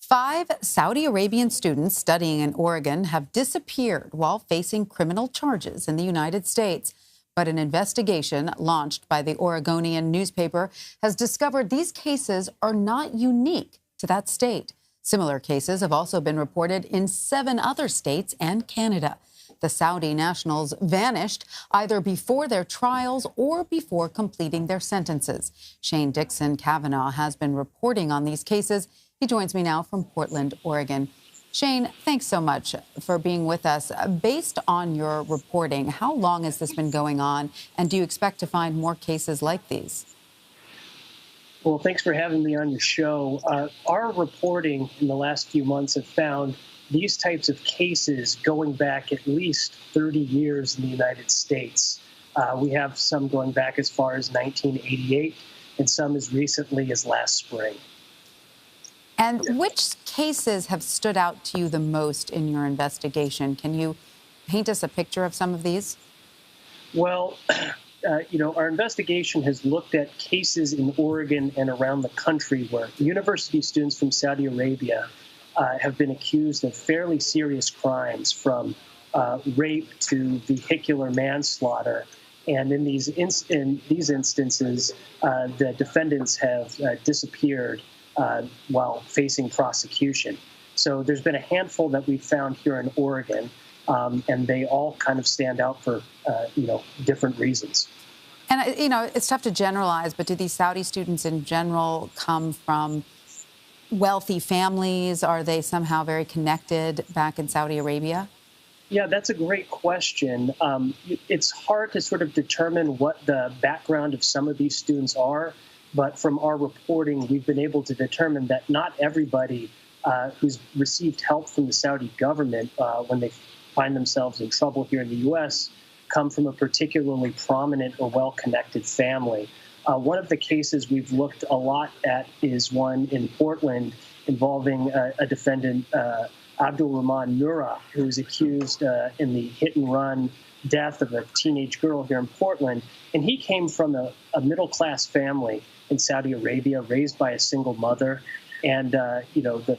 5 Saudi Arabian students studying in Oregon have disappeared while facing criminal charges in the United States. But an investigation launched by the Oregonian newspaper has discovered these cases are not unique to that state. Similar cases have also been reported in 7 other states and Canada. The Saudi nationals vanished either before their trials or before completing their sentences. Dixon Kavanaugh has been reporting on these cases. He joins me now from Portland, Oregon. Shane, thanks so much for being with us. Based on your reporting, how long has this been going on, and do you expect to find more cases like these? Well, thanks for having me on your show. Our reporting in the last few months have found these types of cases going back at least 30 years in the United States. We have some going back as far as 1988 and some as recently as last spring. And which cases have stood out to you the most in your investigation? Can you paint us a picture of some of these? Well, our investigation has looked at cases in Oregon and around the country where university students from Saudi Arabia have been accused of fairly serious crimes, from rape to vehicular manslaughter. And in these instances, the defendants have disappeared while facing prosecution. So there's been a handful that we've found here in Oregon, and they all kind of stand out for, different reasons. And, it's tough to generalize, but do these Saudi students in general come from wealthy families? Are they somehow very connected back in Saudi Arabia? Yeah, that's a great question. It's hard to sort of determine what the background of some of these students are. But from our reporting, we've been able to determine that not everybody who's received help from the Saudi government when they find themselves in trouble here in the U.S. come from a particularly prominent or well-connected family. One of the cases we've looked a lot at is one in Portland involving a defendant, Abdul Rahman Nura, who was accused in the hit-and-run death of a teenage girl here in Portland. And he came from a middle-class family in Saudi Arabia, raised by a single mother. And, the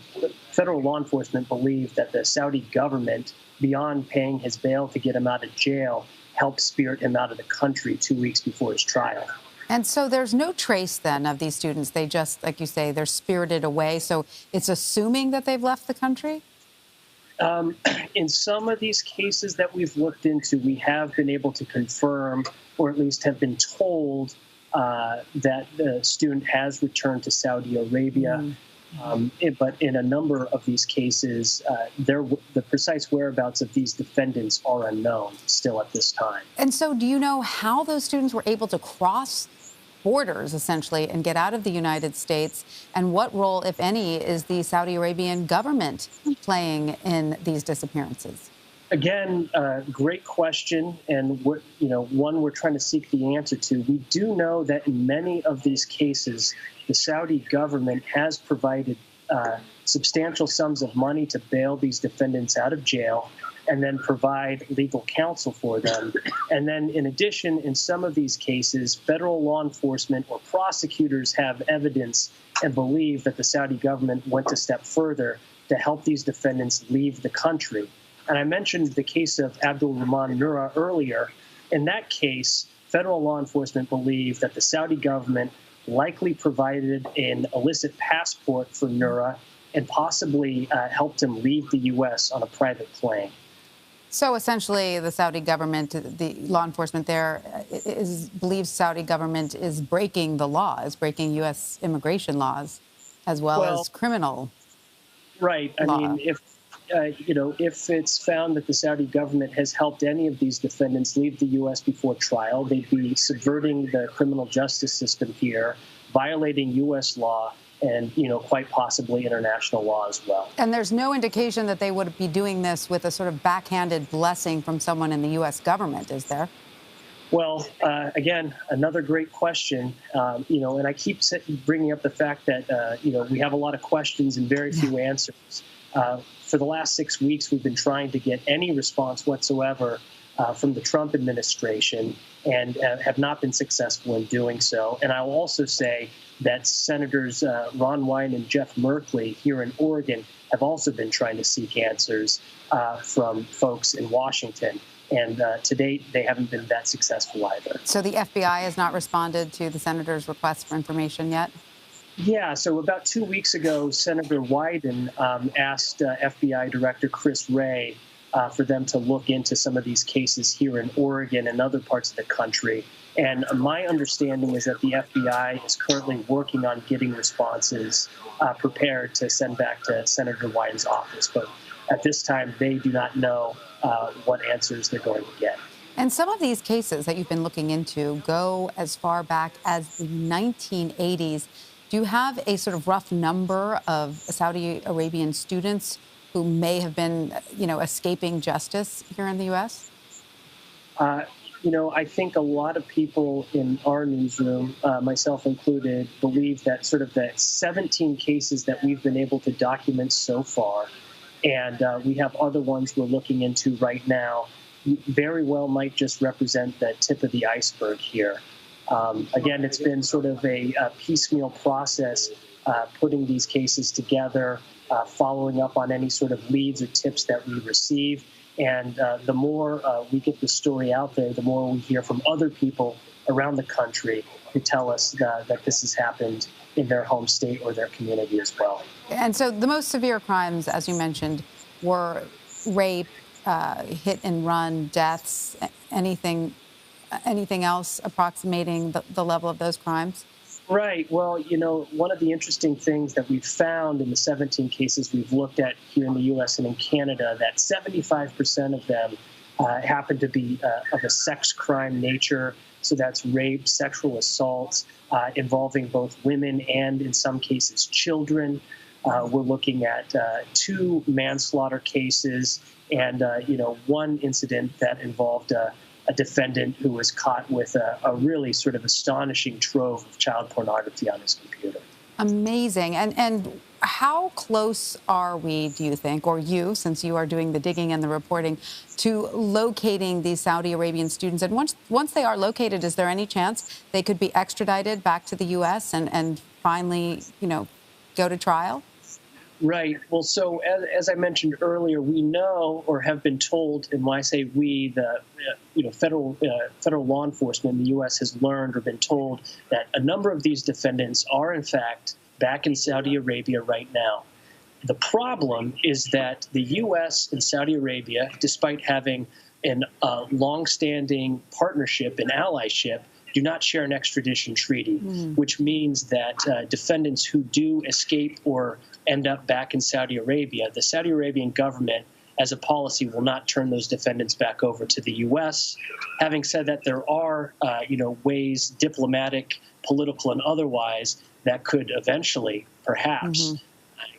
federal law enforcement believed that the Saudi government, beyond paying his bail to get him out of jail, helped spirit him out of the country 2 weeks before his trial. And so there's no trace then of these students. They just, like you say, they're spirited away. So it's assuming that they've left the country? In some of these cases that we've looked into, we have been able to confirm, or at least have been told, that the student has returned to Saudi Arabia. But in a number of these cases, the precise whereabouts of these defendants are unknown still at this time. And so do you know how those students were able to cross borders, essentially, and get out of the United States? And what role, if any, is the Saudi Arabian government playing in these disappearances? Again, great question, and one we're trying to seek the answer to. We do know that in many of these cases, the Saudi government has provided substantial sums of money to bail these defendants out of jail and then provide legal counsel for them. And then, in addition, in some of these cases, federal law enforcement or prosecutors have evidence and believe that the Saudi government went a step further to help these defendants leave the country. And I mentioned the case of Abdul Rahman Nura earlier. In that case, federal law enforcement believed that the Saudi government likely provided an illicit passport for Nura and possibly helped him leave the U.S. on a private plane. So essentially, the Saudi government, the law enforcement there, believes Saudi government is breaking the law, is breaking U.S. immigration laws, as well as criminal Right. law. I mean, if it's found that the Saudi government has helped any of these defendants leave the U.S. before trial, they'd be subverting the criminal justice system here, violating U.S. law, and, quite possibly international law as well. And there's no indication that they would be doing this with a sort of backhanded blessing from someone in the U.S. government, is there? Well, again, another great question, and I keep bringing up the fact that, we have a lot of questions and very few answers. For the last 6 weeks, we've been trying to get any response whatsoever from the Trump administration and have not been successful in doing so. And I will also say that Senators Ron Wyden and Jeff Merkley here in Oregon have also been trying to seek answers from folks in Washington. And to date, they haven't been that successful either. So the FBI has not responded to the senators' request for information yet? Yeah, so about 2 weeks ago, Senator Wyden asked FBI Director Chris Wray for them to look into some of these cases here in Oregon and other parts of the country. And my understanding is that the FBI is currently working on getting responses prepared to send back to Senator Wyden's office. But at this time, they do not know what answers they're going to get. And some of these cases that you've been looking into go as far back as the 1980s. Do you have a sort of rough number of Saudi Arabian students who may have been, escaping justice here in the U.S.? I think a lot of people in our newsroom, myself included, believe that sort of the 17 cases that we've been able to document so far, and we have other ones we're looking into right now, very well might just represent the tip of the iceberg here. Again, it's been sort of a piecemeal process, putting these cases together, following up on any sort of leads or tips that we receive. And the more we get the story out there, the more we hear from other people around the country who tell us that this has happened in their home state or their community as well. And so the most severe crimes, as you mentioned, were rape, hit and run, deaths, anything else approximating the level of those crimes? Right. Well, one of the interesting things that we've found in the 17 cases we've looked at here in the U.S. and in Canada, that 75% of them happen to be of a sex crime nature. So that's rape, sexual assaults involving both women and, in some cases, children. We're looking at 2 manslaughter cases and, one incident that involved a defendant who was caught with a really sort of astonishing trove of child pornography on his computer. Amazing. And how close are we, do you think, or you, since you are doing the digging and the reporting, to locating these Saudi Arabian students? And once they are located, is there any chance they could be extradited back to the U.S. and finally, go to trial? Right. Well, so as I mentioned earlier, we know or have been told, and when I say we, the federal law enforcement in the U.S. has learned or been told that a number of these defendants are, in fact, back in Saudi Arabia right now. The problem is that the U.S. and Saudi Arabia, despite having a longstanding partnership and allyship, do not share an extradition treaty, which means that defendants who do escape or end up back in Saudi Arabia, the Saudi Arabian government, as a policy, will not turn those defendants back over to the U.S. Having said that, there are, ways, diplomatic, political, and otherwise, that could eventually, perhaps,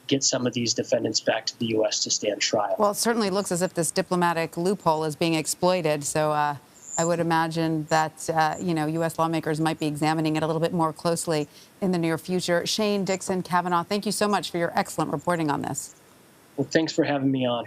get some of these defendants back to the U.S. to stand trial. Well, it certainly looks as if this diplomatic loophole is being exploited. So I would imagine that, U.S. lawmakers might be examining it a little bit more closely in the near future. Shane, Dixon, Kavanaugh, thank you so much for your excellent reporting on this. Well, thanks for having me on.